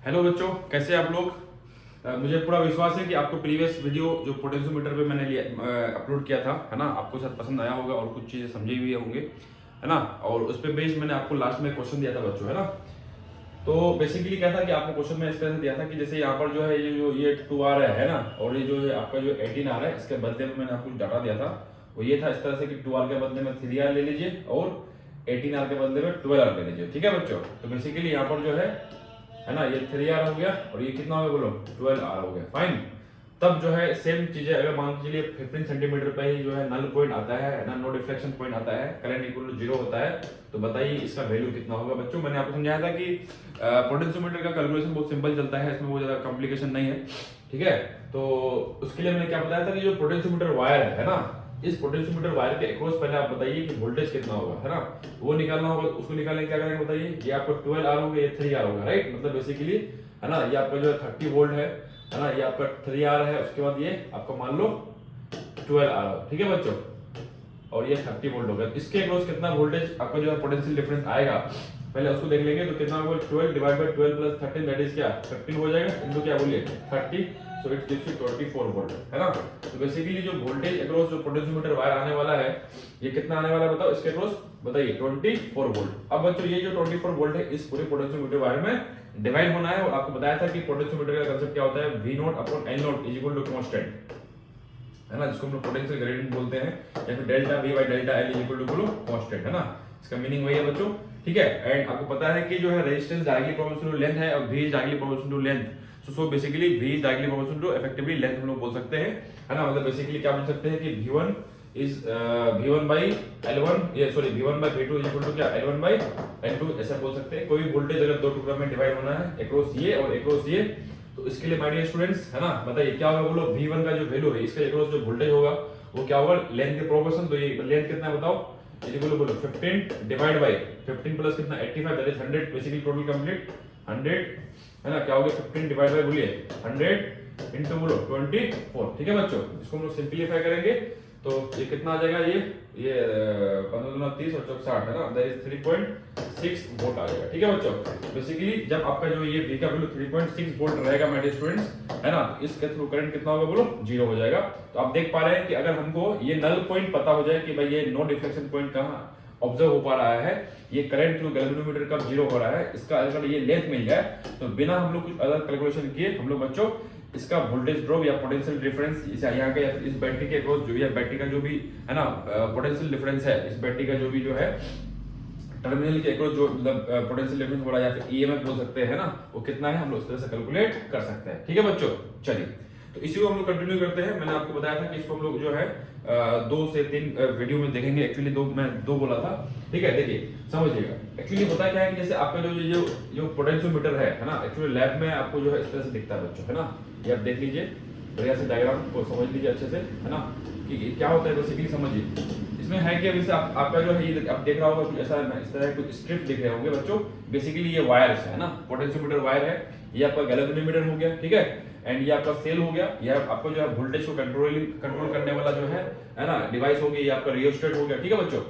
Hello बच्चों, कैसे आप लोग। मुझे पूरा विश्वास है कि आपको प्रीवियस वीडियो जो पोटेंशियोमीटर पे मैंने लिया अपलोड किया था, है ना, आपको शायद पसंद आया होगा और कुछ चीज़ें समझे भी होंगे, है ना। और उस पर बेस्ड मैंने आपको लास्ट में क्वेश्चन दिया था बच्चों, है ना। तो बेसिकली क्या था कि आपको क्वेश्चन में इस तरह से दिया था कि जैसे यहाँ पर जो है ये 2 आ रहा है ना, और ये जो है आपका जो 18 आ रहा है, इसके बदले में मैंने आपको डाटा दिया था वो ये था इस तरह से कि 2R के बदले में 3R ले लीजिए और 18R के बदले में 12R ले लीजिए। ठीक है बच्चों, तो बेसिकली यहाँ पर जो है ना, ये 3R हो गया और ये कितना हो गया बोलो, 12R हो गया। फाइन। तब जो है सेम चीजें अगर मान के चलिए 15 सेंटीमीटर पे ही जो है नल पॉइंट आता है ना, नो डिफ्लेक्शन पॉइंट आता है, करंट इक्वल टू 0 होता है, तो बताइए इसका वैल्यू कितना होगा। बच्चों मैंने आपको समझाया था कि पोटेंशियोमीटर का कैलकुलेशन बहुत सिंपल चलता है, इसमें बहुत ज्यादा कॉम्प्लिकेशन नहीं है। ठीक है, तो उसके लिए मैंने क्या बताया था कि जो पोटेंशियोमीटर वायर है ना, इस पोटेंशियोमीटर वायर के अक्रॉस पहले आप बताइए कि वोल्टेज कितना होगा, है ना, वो निकालना होगा। उसको निकालने क्या करेंगे बताइए, ये आपको 12R होगा, ये 3R होगा, राइट। मतलब बेसिकली है ना, ये आपका जो है 30 वोल्ट है ना, ये आपका 3R है, उसके बाद ये आपका मान लो 12R। ठीक है बच्चों, और ये 30 वोल्ट होगा। इसके अक्रॉस कितना वोल्टेज आपका जो है पोटेंशियल डिफरेंस आएगा, पहले उसको देख लेंगे। तो कितना होगा, 12 divide by 12 plus 13, that is क्या 15 हो जाएगा, इनको क्या बोलिए 30, so it gives you 24 volt, है ना। तो बेसिकली जो वोल्टेज अक्रॉस जो पोटेंशियोमीटर वायर आने वाला है, ये कितना आने वाला है बताओ, इसके अक्रॉस बताइए 24 वोल्ट। अब बच्चों ये जो 24 वोल्ट है इस पूरे पोटेंशियोमीटर वायर में डिवाइड होना है, और आपको बताया था कि पोटेंशियोमीटर का कांसेप्ट क्या होता है, V0 upon L0 is equal to constant, है ना, जिसको हम लोग पोटेंशियल ग्रेडियंट बोलते हैं, या फिर delta V by delta L is equal to बोलो कांस्टेंट, है ना। इसका मीनिंग वही है बच्चों। ठीक है, एंड आपको पता है कि जो है resistance directly proportional to length है और V is directly proportional to length. So basically V is directly proportional to effectively length हम लोग बोल सकते हैं, है ना। मतलब बेसिकली क्या बोल सकते हैं कि V1 is V1 by L1, ये sorry V1 by V2 is equal to क्या L1 बाय L2, ऐसा बोल सकते हैं। कोई भी वोल्टेज अगर दो टुकड़ों में डिवाइड होना है अक्रॉस ये और अक्रॉस ये, तो इसके लिए माय डियर स्टूडेंट्स, है ना, बताइए क्या होगा बोलो, V1 का जो वैल्यू है इसके अक्रॉस जो वोल्टेज होगा वो क्या होगा, लेंथ के प्रोपोर्शन। तो ये लेंथ कितना है बताओ, ये बोलो 15 डिवाइड बाय 15 प्लस कितना 85, that is 100, basically total complete 100, है ना। क्या हो गया 15 डिवाइड बाय बोलिए 100 इनटू बोलो 24। ठीक है बच्चों, इसको हम लोग सिंपलीफाई करेंगे तो ये कितना आ जाएगा, ये 15 30 और 60, है ना, दैट इज 3.6 वोल्ट आ जाएगा। ठीक है बच्चों, बेसिकली जब आपका जो ये V का वैल्यू 3.6 वोल्ट रहेगा मेरे स्टूडेंट्स, है ना, इसके थ्रू करंट कितना होगा बोलो 0 हो जाएगा। तो आप देख पा रहे हैं कि अगर हमको ये नल पॉइंट पता हो जाए कि भाई ये नो डिफ्लेक्शन पॉइंट कहाँ ऑब्जर्व हो पा रहा है, ये करंट थ्रू गैल्वेनोमीटर कब 0 हो रहा है, इसका अगर ये लेंथ मिल जाए तो बिना हम लोग कुछ अलग कैलकुलेशन किए हम लोग बच्चों इसका वोल्टेज ड्रॉप या पोटेंशियल डिफरेंस यहाँ का या इस बैटरी के अक्रॉस जो या बैटरी का जो भी है ना पोटेंशियल डिफरेंस है, इस बैटरी का जो भी जो है टर्मिनल के अक्रॉस जो मतलब पोटेंशियल डिफरेंस हो रहा है या फिर ईएमएफ बोल सकते हैं ना, वो कितना है हम लोग इस तरह से कैलकुलेट कर सकते हैं। ठीक है बच्चों, चलिए तो इसी को हम लोग कंटिन्यू करते हैं। मैंने आपको बताया था कि इसको हम लोग जो है 2 से 3 वीडियो में देखेंगे। एक्चुअली मैं दो बोला था। ठीक है, देखिए समझिएगा। एक्चुअली होता क्या है कि जैसे आपका जो पोटेंशियोमीटर है ना, एक्चुअली लैब में आपको जो है इस तरह से दिखता है बच्चों, है ना। ये आप देख लीजिए बढ़िया से, डायग्राम को समझ लीजिए अच्छे से, है ना, कि क्या होता है बेसिकली समझिए। इसमें है कि अभी से आपका जो है ये आप देख रहा होगा कुछ ऐसा इस तरह कुछ स्ट्रिप दिख रहे होंगे बच्चों। बेसिकली ये वायर है ना, पोटेंशियोमीटर वायर है, ये आपका गैल्वेनोमीटर हो गया। ठीक है, एंड ये आपका सेल हो गया, ये आपको जो है वोल्टेज को कंट्रोल करने वाला जो है ना डिवाइस हो गया, ये आपका रियोस्टेट हो गया। ठीक है बच्चों,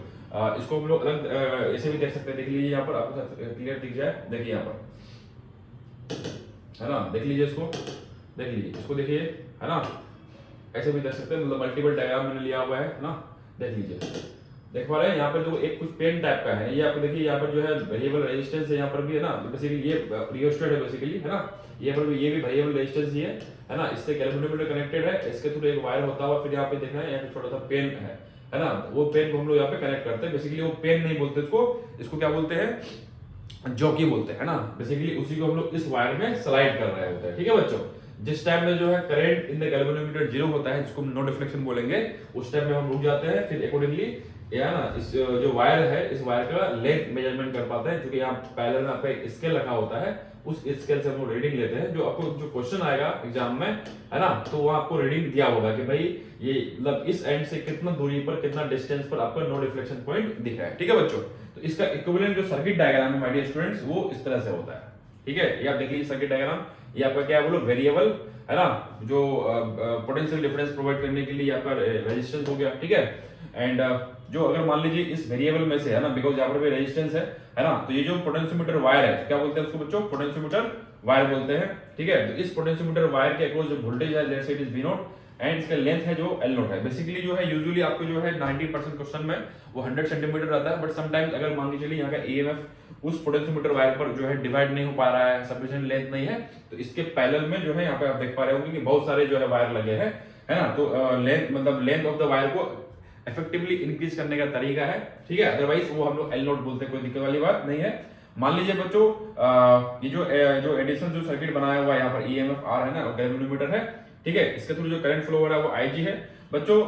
इसको हम लोग अलग ऐसे भी देख सकते हैं। देख लीजिए यहाँ पर आपको क्लियर दिख जाए, देखिए यहाँ पर, है ना, देख लीजिए इसको, देख लीजिए इसको, देखिए, है ना, ऐसे भी देख सकते हैं। मतलब मल्टीपल डायग्राम मैंने लिया हुआ है ना, देख लीजिए, देख पा रहे हैं। यहाँ पर जो एक कुछ पेन टाइप का है, ये आपको देखिए यहाँ पर जो है वेरिएबल रेजिस्टेंस है, यहाँ पर भी है ना, बेसिकली ये रियोस्टेट है बेसिकली, है ना। ये पर भी ये भी वेरिएबल रेजिस्टेंस ही है ना, इससे गैल्वेनोमीटर कनेक्टेड है, इसके थ्रू एक वायर होता हुआ फिर यहाँ पे देखना है, यहाँ पे छोटा सा पेन है ना, वो पेन को हम लोग यहाँ पे कनेक्ट करते हैं। बेसिकली वो पेन नहीं बोलते इसको क्या बोलते हैं, जॉकी बोलते हैं ना। बेसिकली उसी को हम लोग इस वायर में स्लाइड कर रहे होते हैं। ठीक है बच्चों, जिस टाइम में जो है करंट इन द गैल्वेनोमीटर 0 होता है, जिसको हम नो डिफ्लेक्शन बोलेंगे, उस टाइम में हम रुक जाते हैं। फिर अकॉर्डिंगली या ना इस जो वायर है इस वायर का लेंथ मेजरमेंट कर पाते हैं, क्योंकि यहाँ पैरेलल में आपका एक स्केल रखा होता है, उस स्केल से हम लोग रीडिंग लेते हैं। जो आपको जो क्वेश्चन आएगा एग्जाम में, है ना, तो वहां आपको रीडिंग दिया होगा कि भाई ये मतलब इस एंड से कितना दूरी पर कितना डिस्टेंस पर आपका नो डिफ्लेक्शन पॉइंट दिख रहा है। ठीक है बच्चों, तो इसका इक्विवेलेंट जो सर्किट डायग्राम है माय डियर स्टूडेंट्स, वो इस तरह से होता है। ठीक है, ये आप देख लीजिए सर्किट डायग्राम, ये आपका क्या है बोलो वेरिएबल, है ना, जो पोटेंशियल डिफरेंस प्रोवाइड करने के लिए आपका रेजिस्टेंस हो गया। ठीक है, एंड जो अगर मान लीजिए इस वेरिएबल में से है ना, बिकॉज यहाँ पर भी रेजिस्टेंस है ना, तो ये जो पोटेंशियोमीटर वायर है क्या बोलते हैं उसको बच्चों, पोटेंशियोमीटर वायर बोलते हैं, ठीक है। तो इस पोटेंशियोमीटर वायर के अक्रॉस जो वोल्टेज है let's say it is V0 and इसका लेंथ है जो L0 है। बेसिकली जो है यूजुअली आपको जो है 90% क्वेश्चन में वो 100 सेंटीमीटर रहता है, बट समटाइम्स अगर मान के चलिए यहाँ का EMF उस पोटेंशियोमीटर वायर पर जो है डिवाइड नहीं हो पा रहा है, सफिशिएंट लेंथ नहीं है, तो इसके पैरेलल में जो है यहाँ पे आप देख पा रहे होंगे कि बहुत सारे जो है वायर लगे हैं, है ना। तो लेंथ मतलब लेंथ ऑफ द वायर को इफेक्टिवली इंक्रीज करने का तरीका है, ठीक है। अदरवाइज वो हम लोग L0 बोलते हैं, कोई दिक्कत वाली बात नहीं है। मान लीजिए बच्चों ये जो एडिशनल जो सर्किट बनाया हुआ है यहाँ पर EMF R है ना, गैल्वेनोमीटर है, ठीक है। इसके थ्रू जो करंट फ्लो हो रहा है वो IG है। बच्चों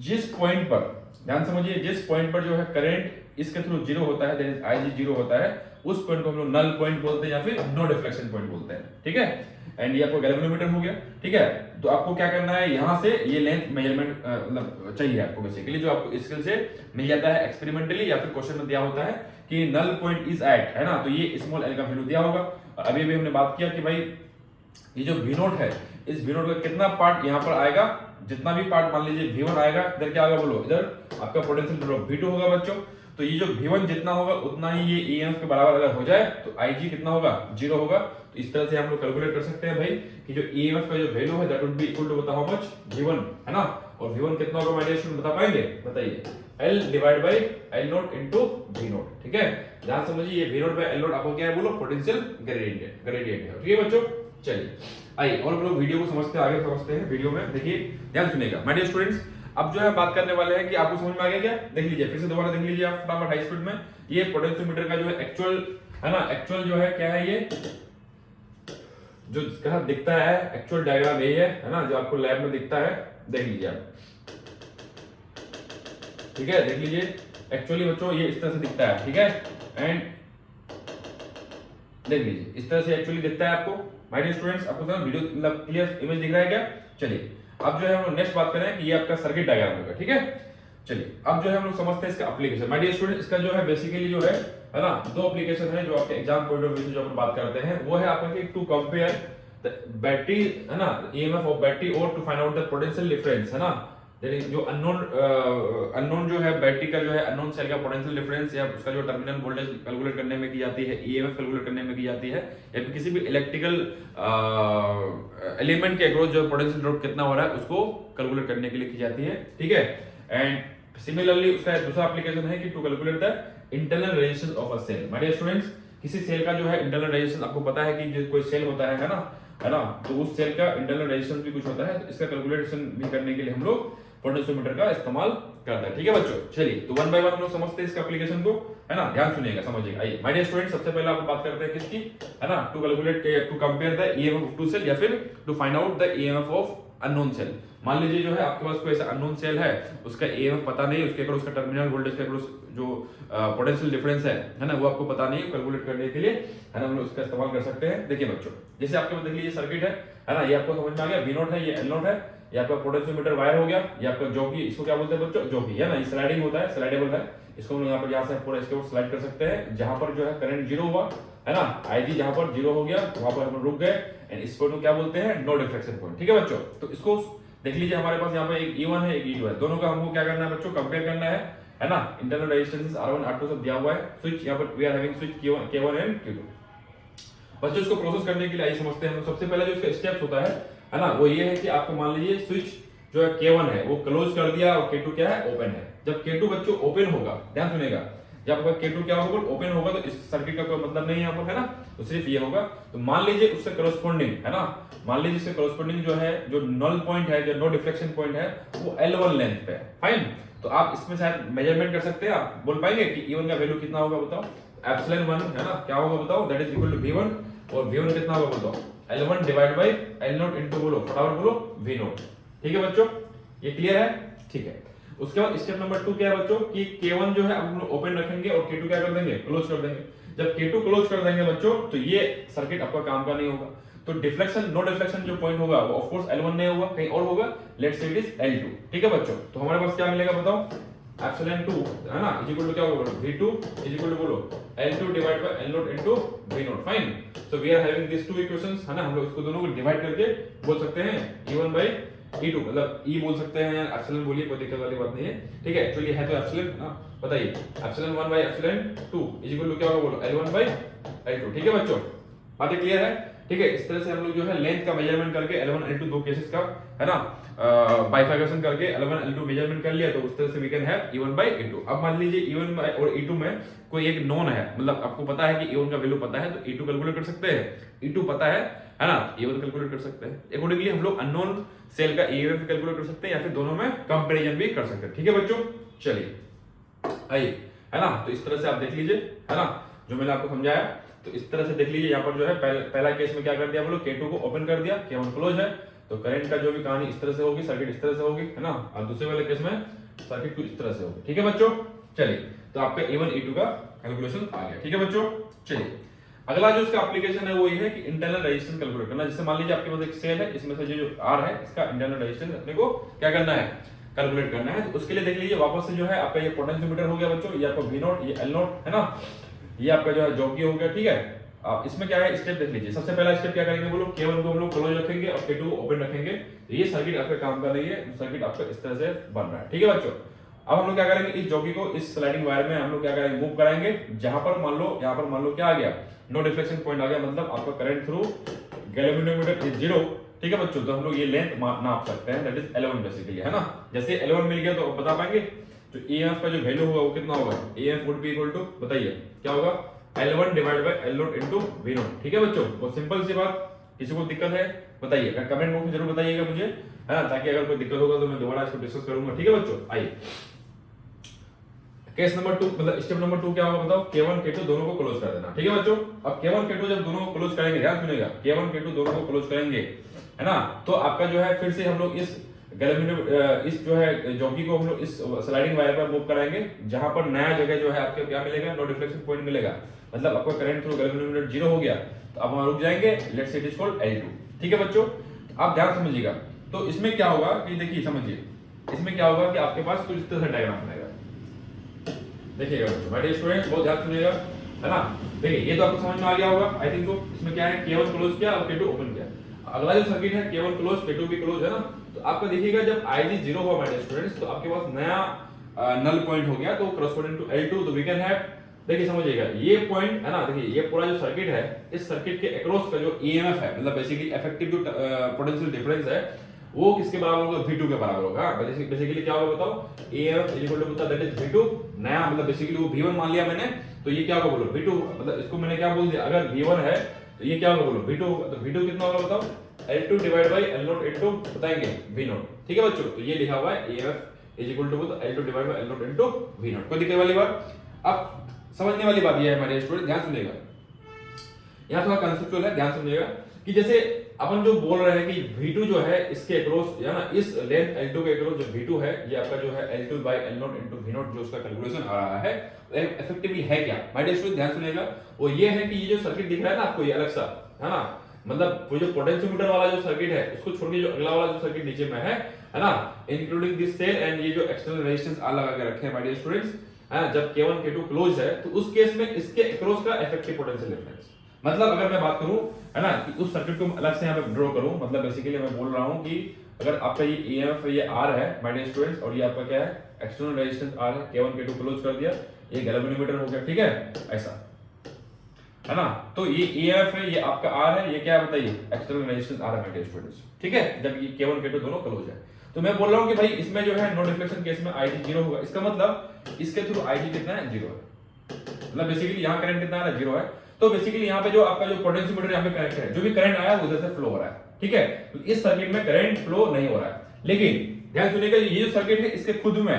जिस पॉइंट पर, ध्यान समझिए, जिस पॉइंट पर जो है करंट इसके थ्रू जीरो होता है, दैट इज IG जीरो होता है, उस पॉइंट को हम लोग नल पॉइंट बोलते हैं या फिर नो डिफ्लेक्शन पॉइंट बोलते हैं, ठीक है। एंड ये आपको गैल्वेनोमीटर हो गया, ठीक है। तो आपको क्या करना है, यहाँ से ये लेंथ मेजरमेंट मतलब चाहिए आपको बेसिकली, जो आपको स्किल से मिल जाता है एक्सपेरिमेंटली या फिर क्वेश्चन में दिया होता है कि नल पॉइंट इज एट, है ना। तो ये स्मॉल l का वैल्यू दिया होगा। अभी भी हमने बात किया कि भाई ये जो V0 है, इस V0 का कितना पार्ट यहाँ पर आएगा, जितना भी पार्ट मान लीजिए V1 आएगा, इधर क्या होगा बोलो, इधर आपका पोटेंशियल ड्रॉप V2 होगा बच्चों। तो ये जो V1 जितना होगा उतना ही ये EMF के बराबर अगर हो जाए तो IG कितना होगा, जीरो होगा। तो इस तरह से हम लोग कैलकुलेट कर सकते हैं भाई कि जो EMF का जो वैल्यू है that would be equal to, बताओ हाउ मच, V1, है ना। और V1 कितना होगा माय डियर स्टूडेंट, बता पाएंगे, बताइए, L divide by L0 into V0, ठीक है। ध्यान समझिए, ये V0 बाय L0 आपको क्या है बोलो, पोटेंशियल ग्रेडियंट है, ठीक है बच्चों। चलिए आइए और हम लोग वीडियो को समझते आगे समझते हैं। वीडियो में देखिए, ध्यान सुनिएगा माय डियर स्टूडेंट्स। अब जो है बात करने वाले हैं कि आपको समझ में आ गया क्या, देख लीजिए, फिर से दोबारा देख लीजिए आप फटाफट हाई स्पीड में। ये पोटेंशियोमीटर का जो है एक्चुअल, है ना, एक्चुअल जो है क्या है, ये जो इसका दिखता है एक्चुअल डायग्राम यही है ना, जो आपको लैब में दिखता है, देख लीजिए आप, ठीक है। देख लीजिए एक्चुअली बच्चों ये इस तरह से दिखता है, ठीक है। एंड देख लीजिए इस तरह से एक्चुअली दिखता है आपको माय डियर स्टूडेंट्स। आपको वीडियो मतलब क्लियर इमेज दिख रहा है क्या। चलिए अब जो है हम लोग नेक्स्ट बात करें कि ये आपका सर्किट डायग्राम होगा, ठीक है। चलिए अब जो है हम लोग समझते हैं इसका एप्लीकेशन। माय डियर स्टूडेंट, इसका जो है बेसिकली जो है ना, दो एप्लीकेशन है जो आपके एग्जाम पॉइंट ऑफ व्यू से जो अपन बात करते हैं, वो है आपका कि टू कंपेयर द बैटरी, है ना, EMF ऑफ बैटरी, और to find out the potential difference, है ना। जो अननोन जो है बैटरी का जो है अननोन सेल का पोटेंशियल डिफरेंस या उसका जो टर्मिनल वोल्टेज कैलकुलेट करने में की जाती है, EMF कैलकुलेट करने में की जाती है, या फिर किसी भी इलेक्ट्रिकल एलिमेंट के अक्रॉस जो पोटेंशियल ड्रॉप कितना हो रहा है उसको कैलकुलेट करने के लिए की जाती है, ठीक है। एंड सिमिलरली उसका दूसरा एप्लीकेशन है कि to calculate the internal resistance of a cell. My dear students, किसी सेल का जो है इंटरनल रेजिस्टेंस आपको पता है कि जो कोई सेल होता है ना, तो उस सेल का इंटरनल रेजिस्टेंस भी कुछ होता है, तो इसका कैलकुलेशन भी करने के लिए हम लोग पोटेंशियोमीटर का इस्तेमाल करते हैं, ठीक है बच्चों। चलिए तो वन बाय वन हम लोग समझते हैं इसका एप्लीकेशन को, है ना। ध्यान सुनिएगा, समझिएगा। आइए माय डियर स्टूडेंट, सबसे पहले आप बात करते हैं किसकी, है ना, to calculate to compare the EMF of two cell या फिर to find out the EMF of unknown cell. मान लीजिए जो है आपके पास कोई ऐसा अननोन सेल है, उसका EMF पता नहीं, उसके अक्रॉस उसका टर्मिनल वोल्टेज के अक्रॉस जो पोटेंशियल डिफरेंस है ना, वो आपको पता नहीं, कैलकुलेट करने के लिए, है ना, हम लोग उसका इस्तेमाल कर सकते हैं। देखिए बच्चों, जैसे आपके पास देख लीजिए सर्किट है ना, ये आपको समझ में आ गया, V0 है, ये L0 है, ये आपका पोटेंशियोमीटर वायर हो गया, ये आपका जॉकी, इसको क्या बोलते हैं बच्चों, जॉकी, है ना, ये स्लाइडिंग होता है, स्लाइडेबल है, इसको हम यहाँ पर यहाँ से पूरा इसके ऊपर स्लाइड कर सकते हैं। जहां पर जो है करंट जीरो हुआ, है ना, IG जहां पर जीरो हो गया वहां पर हम रुक गए, एंड इस पॉइंट को क्या बोलते हैं, नो डिफ्लेक्शन पॉइंट, ठीक है बच्चों। तो इसको देख लीजिए, हमारे पास यहाँ पे एक E1 है, एक E2 है, दोनों का हमको क्या करना है बच्चों, कंपेयर करना है ना। इंटरनल रेजिस्टेंस R1 R2 सब दिया हुआ है, स्विच यहाँ पर we are having switch K1 and K2। बच्चों इसको प्रोसेस करने के लिए आइए समझते हैं। सबसे पहले जो इसका स्टेप्स होता है ना, वो ये है कि आपको मान लीजिए स्विच जो है K1 है वो क्लोज कर दिया और K2 क्या है, ओपन है। जब K2 बच्चों ओपन होगा, ध्यान सुनिएगा, जब आपका K2 क्या होगा, ओपन होगा, तो इस सर्किट का कोई मतलब नहीं है यहाँ पर, है ना, तो सिर्फ ये होगा। तो मान लीजिए उससे करस्पॉन्डिंग, है ना, मान लीजिए इससे करस्पॉन्डिंग जो है, जो नल पॉइंट है, जो नो डिफ्लेक्शन पॉइंट है, वो L1 लेंथ पे है, फाइन। तो आप इसमें शायद मेजरमेंट कर सकते हैं, आप बोल पाएंगे कि E1 का वैल्यू कितना होगा, बताओ, एप्सिलॉन 1, है ना, क्या होगा बताओ, that is equal to V1, और V1 कितना होगा बताओ, L1 divide by L0 into, बोलो फटाफट बोलो, V0, ठीक है बच्चों, ये क्लियर है, ठीक है। उसके बाद स्टेप नंबर 2 क्या है बच्चों, कि K1 जो है हम लोग ओपन रखेंगे और K2 क्या कर देंगे, क्लोज कर देंगे। जब K2 क्लोज कर देंगे बच्चों, तो ये सर्किट आपका काम का नहीं होगा। तो डिफ्लेक्शन, नो डिफ्लेक्शन जो पॉइंट होगा वो ऑफ कोर्स L1 नहीं होगा, कहीं और होगा, let's say it is L2, ठीक है बच्चों। तो हमारे पास क्या मिलेगा बताओ, एप्सिलॉन 2, है ना, इज इक्वल टू क्या होगा, V2 इज इक्वल टू बोलो L2 divide by L0 into V0, fine. So we are having this two equations, है ना, हम लोग इसको दोनों को डिवाइड करके बोल सकते हैं E1 बाय E2 मतलब E बोल सकते हैं या एप्सिलॉन बोलिए, कोई दिक्कत वाली बात नहीं है, ठीक है। एक्चुअली है तो एप्सिलॉन ना, बताइए epsilon 1 by epsilon 2 is equal to क्या होगा बोलो, L1 बाय L2, ठीक है बच्चों, बातें क्लियर है, ठीक है। इस तरह से हम लोग जो है लेंथ का मेजरमेंट करके L1 L2 दो केसेस का है ना बाइफरकेशन करके L1 L2 मेजरमेंट कर लिया, तो उस तरह से we can have E1 bye E2। अब मान लीजिए E1 और E2 में कोई एक नोन है, मतलब आपको पता है कि E1 का वैल्यू पता है तो E2 कैलकुलेट कर सकते हैं, E2 पता है ना, E1 कैलकुलेट कर सकते हैं। अकॉर्डिंगली हम लोग अननोन सेल का EMF कैलकुलेट कर सकते हैं या फिर दोनों में कंपैरिजन भी कर सकते हैं, ठीक है बच्चों। चलिए आइए, है ना, तो इस तरह से आप देख लीजिए, है ना, जो मैंने आपको समझाया, तो इस तरह से देख लीजिए। यहाँ पर जो है पहला केस में क्या कर दिया बोलो, K2 को ओपन कर दिया, K1 क्लोज है, तो करंट का जो भी कहानी इस तरह से होगी, सर्किट इस तरह से होगी, है ना, और दूसरे वाले केस में सर्किट कुछ इस तरह से होगी, ठीक है बच्चों। चलिए, तो आपका E1 E2 का कैलकुलेशन आ गया, ठीक है बच्चों। चलिए, अगला जो इसका एप्लीकेशन है वो ये है कि इंटरनल रेजिस्टेंस कैलकुलेट करना। जैसे मान लीजिए आपके पास एक सेल है, इसमें से जो R है, इसका इंटरनल रेजिस्टेंस अपने को क्या करना है, कैलकुलेट करना है। तो उसके लिए देख लीजिए वापस से जो है आपका ये पोटेंशियोमीटर हो गया बच्चों, ये आपका V0, ये L0 है ना, ये आपका जो है जॉकी हो गया, ठीक है। आप इसमें क्या है स्टेप देख लीजिए। सबसे पहला स्टेप क्या करेंगे बोलो, K1 को हम लोग क्लोज रखेंगे और K2 को ओपन रखेंगे, तो ये सर्किट आपका काम कर रही है, सर्किट आपका इस तरह से बन रहा है, ठीक है बच्चों। अब हम लोग क्या करेंगे, इस जॉकी को इस स्लाइडिंग वायर में हम लोग क्या करेंगे, मूव कराएंगे, जहां पर मान लो यहाँ पर मान लो क्या आ गया, नो डिफ्लेक्शन पॉइंट आ गया, मतलब आपका करंट थ्रू गैल्वेनोमीटर इज 0, ठीक है बच्चों। तो हम लोग ये लेंथ नाप सकते हैं, दैट इज L1 बेसिकली, है ना। जैसे L1 मिल गया तो बता पाएंगे जो EMF का जो वैल्यू होगा वो कितना होगा, EMF would be equal to, बताइए क्या होगा, L1 divide by L0 into V0, ठीक है बच्चों। बहुत सिंपल सी बात, किसी को दिक्कत है बताइए, कमेंट बॉक्स में जरूर बताइएगा मुझे, है ना, ताकि अगर कोई दिक्कत होगा तो मैं दोबारा इसको डिस्कस करूंगा, ठीक है बच्चों। आइए, केस नंबर 2 मतलब स्टेप नंबर 2 क्या होगा बताओ, K1 K2 दोनों को क्लोज कर देना, ठीक है बच्चों। अब K1 K2 जब दोनों को क्लोज करेंगे, ध्यान सुनिएगा, K1 K2 दोनों को क्लोज करेंगे, है ना, तो आपका जो है फिर से हम लोग इस इस जो है जॉकी को हम लोग इस स्लाइडिंग वायर पर मूव कराएंगे, जहां पर नया जगह जो है आपके क्या मिलेगा, नो डिफ्लेक्शन पॉइंट मिलेगा, मतलब आपका करंट थ्रू गैल्वेनोमीटर 0 हो गया, तो अब हम रुक जाएंगे, let's say it is called L2, ठीक है बच्चों। आप ध्यान समझिएगा, तो इसमें क्या होगा कि देखिए समझिए, इसमें क्या होगा कि आपके पास कुछ इस तरह से डायग्राम बनेगा, देखिएगा बच्चों, माय डियर स्टूडेंट्स बहुत ध्यान सुनिएगा, है ना। देखिए ये तो आपको समझ में आ गया होगा आई थिंक। तो इसमें क्या है, K1 क्लोज किया और K2 ओपन किया, अगला जो सर्किट है K1 क्लोज K2 भी क्लोज, है ना। तो आपका देखिएगा जब IG 0 हुआ माय डियर स्टूडेंट्स, तो आपके पास नया नल पॉइंट हो गया, तो कॉरस्पॉन्डिंग टू L2, तो वी कैन हैव, देखिए समझिएगा ये पॉइंट है ना, देखिए ये पूरा जो सर्किट है, इस सर्किट के अक्रॉस का जो EMF है, मतलब बेसिकली इफेक्टिव जो पोटेंशियल डिफरेंस है, वो किसके बराबर होगा, V2 के बराबर होगा। बेसिकली क्या होगा बताओ, EMF equal to that is V2 नया, मतलब बेसिकली वो V1 मान लिया मैंने, तो ये क्या होगा बोलो V2, मतलब इसको मैंने क्या बोल दिया, अगर V1 है तो ये क्या होगा बोलो V2, तो V2 कितना होगा बताओ, L2 divide by L0 into बताएंगे V0, ठीक है बच्चों। तो ये लिखा हुआ है EMF is equal to L2 divide by L0 into V0, कोई दिक्कत वाली बात। अब समझने वाली बात ये है हमारे स्टूडेंट, ध्यान सुनिएगा, यहाँ थोड़ा कंसेप्चुअल है, ध्यान सुनिएगा कि जैसे अपन जो बोल रहे हैं कि V2 जो है इसके अक्रॉस, या ना इस लेंथ L2 के अक्रॉस जो V2 है, ये आपका जो है L2 bye L0 into V0 जो उसका कैलकुलेशन आ रहा है, इफेक्टिवली है क्या माय डियर स्टूडेंट, ध्यान सुनिएगा। वो ये है कि ये जो सर्किट दिख रहा है ना आपको, ये अलग सा, है ना, मतलब वो जो पोटेंशियोमीटर वाला जो सर्किट है उसको छोड़ के जो अगला वाला जो सर्किट नीचे में है ना, इंक्लूडिंग दिस सेल एंड ये जो एक्सटर्नल रेजिस्टेंस आ लगा के रखे हैं माय डियर स्टूडेंट्स, है ना। जब K1 K2 क्लोज है तो उस केस में इसके अक्रॉस का इफेक्टिव पोटेंशियल डिफरेंस, मतलब अगर मैं बात करूं, है ना, कि उस सर्किट को अलग से यहाँ पे ड्रॉ करूं, मतलब बेसिकली मैं बोल रहा हूं कि अगर आपका ये EMF ये R है माय डियर स्टूडेंट्स, और ये आपका क्या है एक्सटर्नल रेजिस्टेंस R है, K1 K2 क्लोज कर दिया, ये गैल्वेनोमीटर हो गया, ठीक है, ऐसा, है ना। तो ये EMF है, ये आपका R है, ये क्या है बताइए, एक्सटर्नल रेजिस्टेंस R है माय डियर स्टूडेंट्स, ठीक है, जब ये K1 K2 दोनों क्लोज है। तो मैं बोल रहा हूं कि भाई इसमें जो है नो डिफ्लेक्शन केस में IG 0 होगा, इसका मतलब इसके थ्रू IG कितना है 0 है, मतलब बेसिकली यहाँ करंट कितना है 0 है। तो बेसिकली यहाँ पे जो आपका जो पोटेंशियोमीटर यहाँ पे कनेक्ट है, जो भी करंट आया उधर से फ्लो हो रहा है, ठीक है। तो इस सर्किट में करंट फ्लो नहीं हो रहा है, लेकिन ध्यान सुनिएगा ये जो सर्किट है इसके खुद में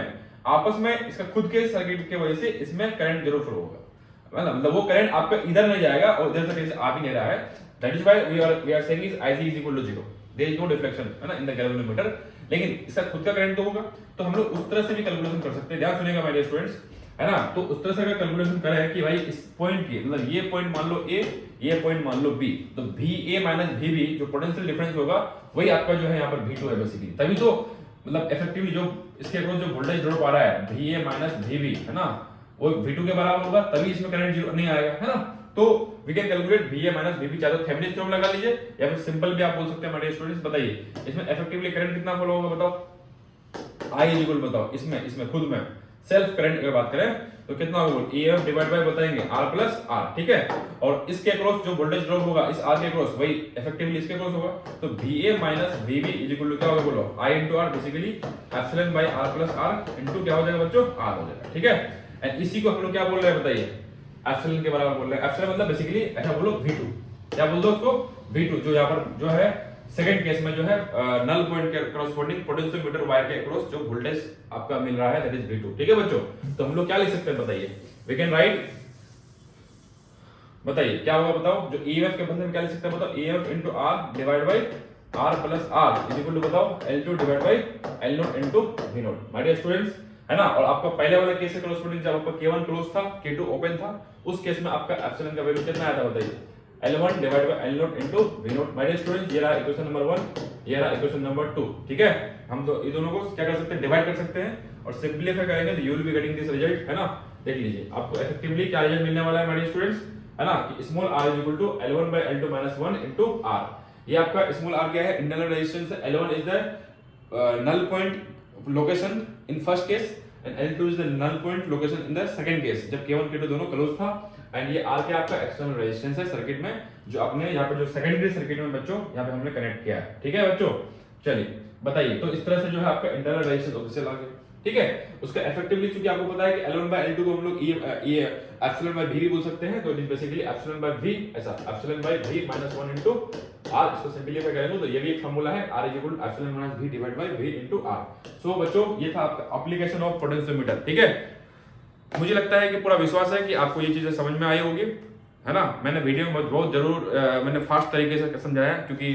आपस में, इसका खुद के सर्किट की वजह से इसमें करंट जरूर फ्लो होगा, मतलब वो करंट आपका इधर नहीं जाएगा और इधर से आ भी नहीं रहा है, that is why we are saying is IG is equal to 0, there is no deflection, है ना, इन द गैल्वेनोमीटर, लेकिन इसका खुद का करंट तो होगा। तो हम लोग उस तरह से भी कैलकुलेशन कर सकते हैं, ध्यान सुनिएगा माय डियर स्टूडेंट्स, है ना। तो उस तरह से अगर कैलकुलेशन करें कि भाई इस पॉइंट की, मतलब ये पॉइंट मान लो A, ये पॉइंट मान लो B, तो VA माइनस VB जो पोटेंशियल डिफरेंस होगा वही आपका जो है यहाँ पर V2 है बेसिकली, तभी तो मतलब इफेक्टिवली जो इसके अक्रॉस जो वोल्टेज ड्रॉप आ रहा है VA माइनस VB, है ना, वो V2 के बराबर होगा, तभी इसमें करंट जीरो नहीं आएगा, है ना। तो we can calculate VA minus VB, चाहे तो थेवेनिन थ्योरम लगा लीजिए या फिर सिंपल भी आप बोल सकते हैं। हमारे स्टूडेंट्स बताइए इसमें इफेक्टिवली करंट कितना फ्लो होगा बताओ, आई इक्वल बताओ इसमें खुद में सेल्फ करंट अगर बात करें तो कितना होगा, EF डिवाइड बाय बताएंगे R प्लस R, ठीक है। और इसके अक्रॉस जो वोल्टेज ड्रॉप होगा इस R के अक्रॉस वही इफेक्टिवली इसके अक्रॉस होगा, तो VA minus VB is equal to क्या होगा बोलो, I into R basically epsilon by R plus R into क्या हो जाएगा बच्चों, R हो जाएगा, ठीक है। एंड इसी को हम लोग क्या बोल रहे हैं बताइए, एप्सिलॉन के बराबर बोल रहे हैं। एप्सिलॉन मतलब बेसिकली ऐसा बोलो V2, क्या बोल दो उसको V2, जो यहाँ पर जो है सेकंड केस में जो है नल पॉइंट के करस्पॉन्डिंग पोटेंशियोमीटर वायर के अक्रॉस जो वोल्टेज आपका मिल रहा है दैट इज V2, ठीक है बच्चों। तो हम लोग क्या लिख सकते हैं बताइए, वी कैन राइट, बताइए क्या होगा बताओ, जो EF के बंधन में क्या लिख सकते हैं बताओ, EF into R divide by R plus R is equal to बताओ L2 divide by L0 into V0, my dear students, है ना। और आपका पहले वाला केस के करस्पॉन्डिंग जब आपका K1 क्लोज था K2 ओपन था, उस केस में आपका एप्सिलॉन का वैल्यू कितना आया था बताइए, L1 divide by L0 into V0, my dear students. ये रहा इक्वेशन नंबर 1, ये रहा इक्वेशन नंबर 2, ठीक है। हम तो ये दोनों को क्या कर सकते हैं, डिवाइड कर सकते हैं और सिंपलीफाई करेंगे तो you will be getting this result, है ना। देख लीजिए आपको इफेक्टिवली क्या रिजल्ट मिलने वाला है माय डियर स्टूडेंट्स, है ना, कि small r is equal to L1 by L2 minus 1 into R। ये आपका स्मॉल r क्या है, इंटरनल रेजिस्टेंस है। L1 is the null point location in first case and L2 is the null point location in the second case, जब K1 K2 दोनों close था। And ये R क्या आपका एक्सटर्नल रेजिस्टेंस है सर्किट में, जो आपने यहाँ पे जो सेकेंडरी सर्किट में बच्चों यहाँ पे हमने कनेक्ट किया है, ठीक है बच्चों। चलिए बताइए, तो इस तरह से जो है आपका इंटरनल रेजिस्टेंस ऑफिशियल आ गया, ठीक है। उसका इफेक्टिवली चूंकि आपको पता है कि L1 बाय L2 को हम लोग ये एप्सिलॉन बाय V भी बोल सकते हैं, तो it is basically epsilon by V, ऐसा epsilon by V minus 1 into R। इसको सिंपलीफाई करेंगे तो ये भी एक फार्मूला है, R is equal to epsilon minus V divide by V into R। So बच्चों ये था आपका एप्लीकेशन ऑफ पोटेंशियोमीटर, ठीक है। मुझे लगता है कि पूरा विश्वास है कि आपको ये चीजें समझ में आई होगी, है ना। मैंने वीडियो में बहुत जरूर मैंने फास्ट तरीके से समझाया क्योंकि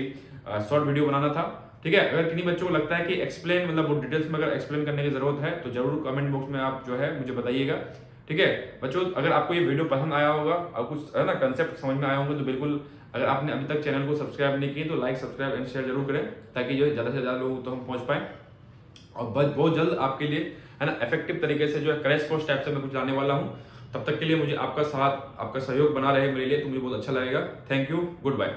शॉर्ट वीडियो बनाना था, ठीक है। अगर किन्हीं बच्चों को लगता है कि एक्सप्लेन मतलब वो डिटेल्स में अगर एक्सप्लेन करने की जरूरत है तो जरूर कमेंट बॉक्स में आप जो है मुझे बताइएगा, ठीक है बच्चों। अगर आपको ये वीडियो पसंद आया होगा और कुछ है ना कंसेप्ट समझ में आया होंगे तो बिल्कुल, अगर आपने अभी तक चैनल को सब्सक्राइब नहीं किए तो लाइक सब्सक्राइब एंड शेयर जरूर करें, ताकि जो है ज़्यादा से ज़्यादा लोगों तो हम पहुँच पाएँ। और बहुत जल्द आपके लिए है ना इफेक्टिव तरीके से जो है क्रैश कोर्स टाइप से मैं कुछ लाने वाला हूँ। तब तक के लिए मुझे आपका साथ आपका सहयोग बना रहे मेरे लिए, तो मुझे बहुत अच्छा लगेगा। Thank you, good bye.